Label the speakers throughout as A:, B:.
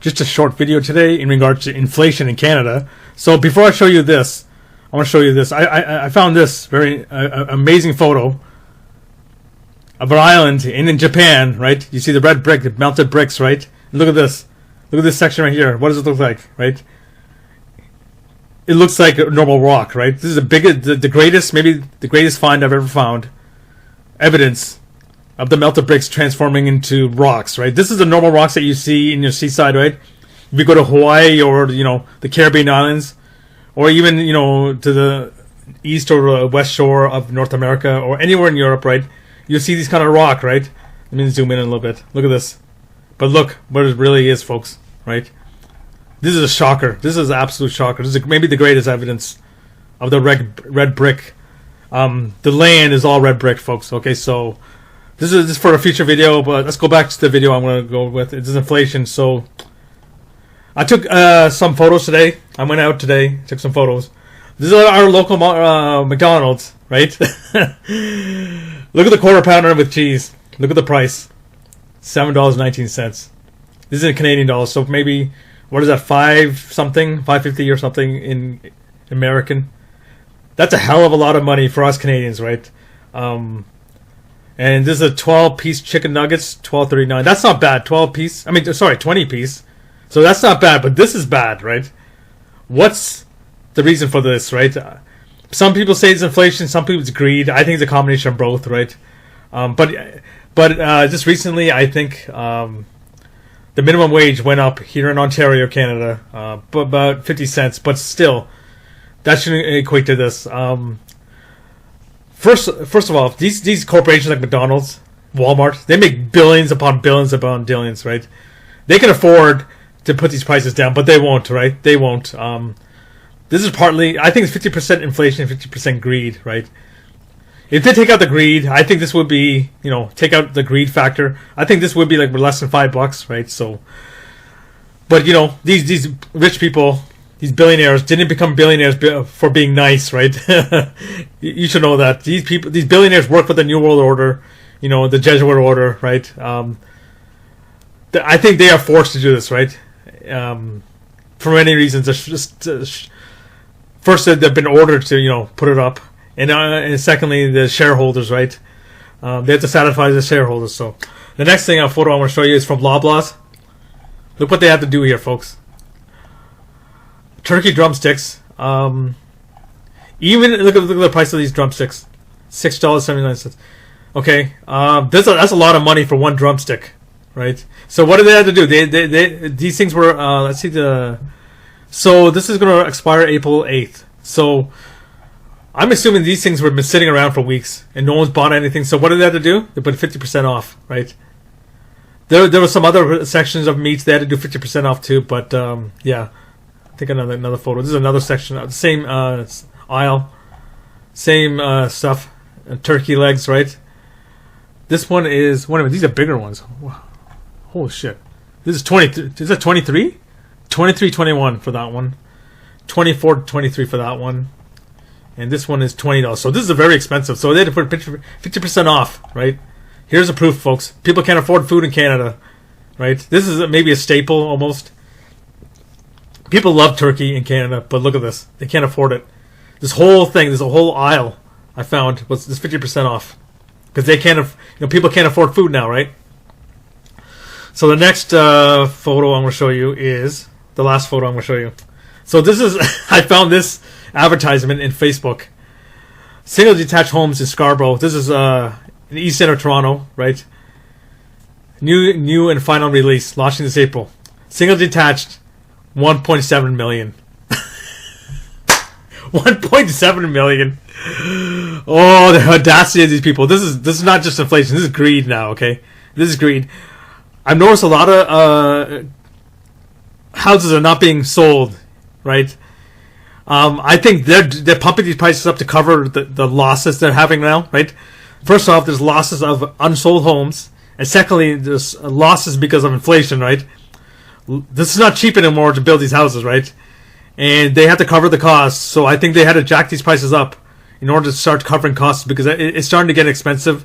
A: just a short video today in regards to inflation in Canada. So before I show you this, I want to show you this. I found this very amazing photo of an island in Japan, right? You see the red brick, the melted bricks, right? And look at this. Look at this section right here. What does it look like, right? It looks like a normal rock, right? This is the greatest, maybe the greatest find I've ever found. Evidence of the melted bricks transforming into rocks, right? This is the normal rocks that you see in your seaside, right? If you go to Hawaii or, the Caribbean islands, or even, to the east or west shore of North America, or anywhere in Europe, right? You'll see these kind of rock, right? Let me zoom in a little bit. Look at this. But look what it really is, folks, right? This is a shocker. This is an absolute shocker. This is maybe the greatest evidence of the red brick. The land is all red brick, folks. Okay, so this is for a future video, but let's go back to the video I'm going to go with. It's inflation. So I took some photos today. I went out today, took some photos. This is our local McDonald's, right? Look at the quarter pounder with cheese. Look at the price. $7.19. This is in Canadian dollars, so maybe, what is that, $5.50 or something in American? That's a hell of a lot of money for us Canadians, right? And this is a 12-piece chicken nuggets, $12.39. That's not bad. 20-piece. So that's not bad, but this is bad, right? What's the reason for this, right? Some people say it's inflation, some people it's greed. I think it's a combination of both, right? But just recently, I think the minimum wage went up here in Ontario, Canada, about 50 cents. But still, that shouldn't equate to this. First of all, these corporations like McDonald's, Walmart, they make billions upon billions, right? They can afford to put these prices down, but they won't, right? They won't. This is partly, I think it's 50% inflation, 50% greed, right? If they take out the greed, I think this would be, take out the greed factor. I think this would be like less than $5, right? So, but these rich people, these billionaires didn't become billionaires for being nice, right? You should know that these billionaires work for the New World Order, the Jesuit order, right? I think they are forced to do this, right? For many reasons. First, they've been ordered to, put it up. And secondly, the shareholders, right? They have to satisfy the shareholders. So the next photo I want to show you is from Loblaws. Look what they have to do here, folks. Turkey drumsticks. Even look at the price of these drumsticks. $6.79. Okay, that's a lot of money for one drumstick, right? So what did they have to do? These things were let's see so this is going to expire April 8th. So I'm assuming these things were been sitting around for weeks and no one's bought anything. So what did they have to do? They put 50% off, right? There were some other sections of meats they had to do 50% off too, but yeah. Take another photo. This is another section of the same aisle, same stuff. Turkey legs, right? This one is. Wait a minute, these are bigger ones. Wow. Holy shit! This is 20. Is that 23? 23.21 for that one. 24.23 for that one. And this one is $20. So this is a very expensive. So they had to put 50% off, right? Here's the proof, folks. People can't afford food in Canada, right? This is maybe a staple almost. People love turkey in Canada, but look at this. They can't afford it. This whole thing, this whole aisle I found was this 50% off. Because they can't, people can't afford food now, right? So the next photo I'm going to show you is, the last photo I'm going to show you. So this is, I found this advertisement in Facebook. Single detached homes in Scarborough. This is in the east end of Toronto, right? New and final release, launching this April. Single detached, 1.7 million. 1.7 million. Oh, the audacity of these people. This is not just inflation. This is greed now, okay? This is greed. I've noticed a lot of houses are not being sold, right? I think they're pumping these prices up to cover the losses they're having now, right? First off, there's losses of unsold homes. And secondly, there's losses because of inflation, right? This is not cheap anymore to build these houses, right? And they have to cover the costs. So I think they had to jack these prices up in order to start covering costs because it's starting to get expensive.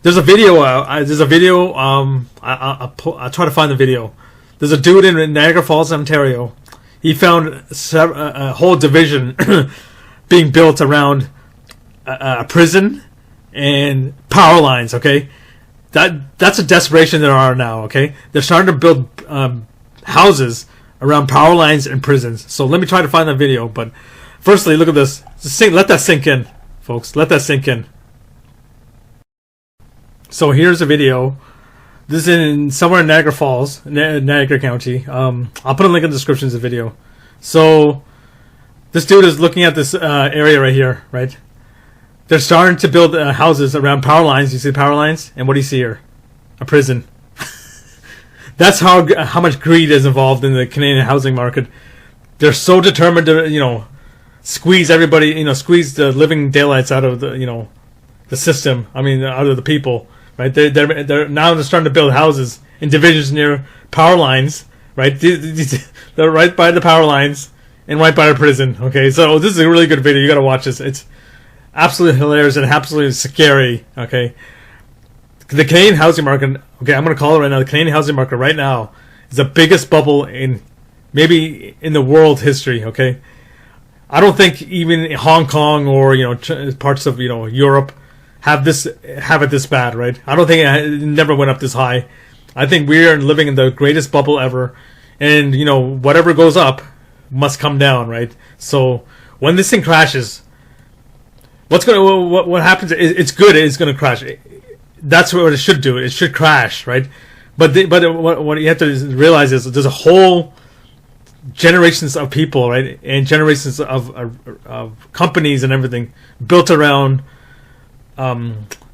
A: There's a video. There's a video. I'll try to find the video. There's a dude in Niagara Falls, Ontario. He found a whole division being built around a prison and power lines. Okay, that's a desperation there are now. Okay, they're starting to build houses around power lines and prisons. So let me try to find that video. But firstly, look at this. Let that sink in, folks. Let that sink in. So here's a video. This is somewhere in Niagara Falls, Niagara County. I'll put a link in the description of the video. So this dude is looking at this area right here, right? They're starting to build houses around power lines. You see the power lines? And what do you see here? A prison. That's how much greed is involved in the Canadian housing market. They're so determined to, squeeze everybody, squeeze the living daylights out of the, the system. I mean, out of the people. Right, they're now starting to build houses in divisions near power lines. Right, they're right by the power lines and right by the prison. Okay, so this is a really good video. You got to watch this. It's absolutely hilarious and absolutely scary. Okay, the Canadian housing market. Okay, I'm going to call it right now. The Canadian housing market right now is the biggest bubble maybe in the world history. Okay, I don't think even Hong Kong or parts of Europe have it this bad, right? I don't think it never went up this high. I think we are living in the greatest bubble ever, and whatever goes up must come down, right? So when this thing crashes, what happens? It's good. It's going to crash. That's what it should do. It should crash, right? But what you have to realize is there's a whole generations of people, right, and generations of companies and everything built around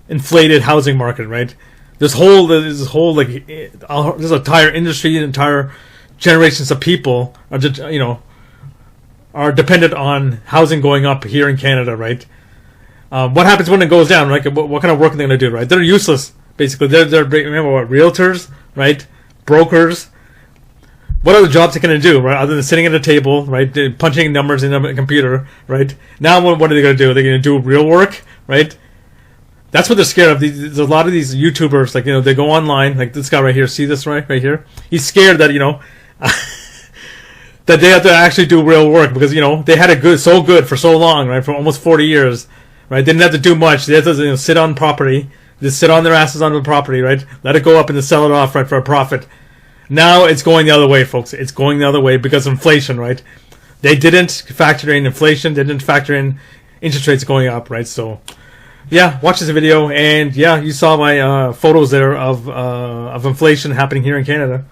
A: inflated housing market, right? There's entire industry, entire generations of people are dependent on housing going up here in Canada, right? What happens when it goes down? Right? What kind of work are they going to do? Right? They're useless, basically. They're remember what, realtors, right? Brokers. What other jobs are they going to do, right? Other than sitting at a table, right? Punching numbers in a computer, right? Now, what are they going to do? Are they going to do real work, right? That's what they're scared of. There's a lot of these YouTubers, they go online, like this guy right here. See this right here? He's scared that that they have to actually do real work because they had it so good for so long, right? For almost 40 years, right? They didn't have to do much. They have to sit on property, just sit on their asses on the property, right? Let it go up and then sell it off, right, for a profit. Now it's going the other way, folks. It's going the other way because of inflation, right? They didn't factor in inflation. They didn't factor in interest rates going up, right? So. Yeah, watch this video, and yeah, you saw my photos there of inflation happening here in Canada.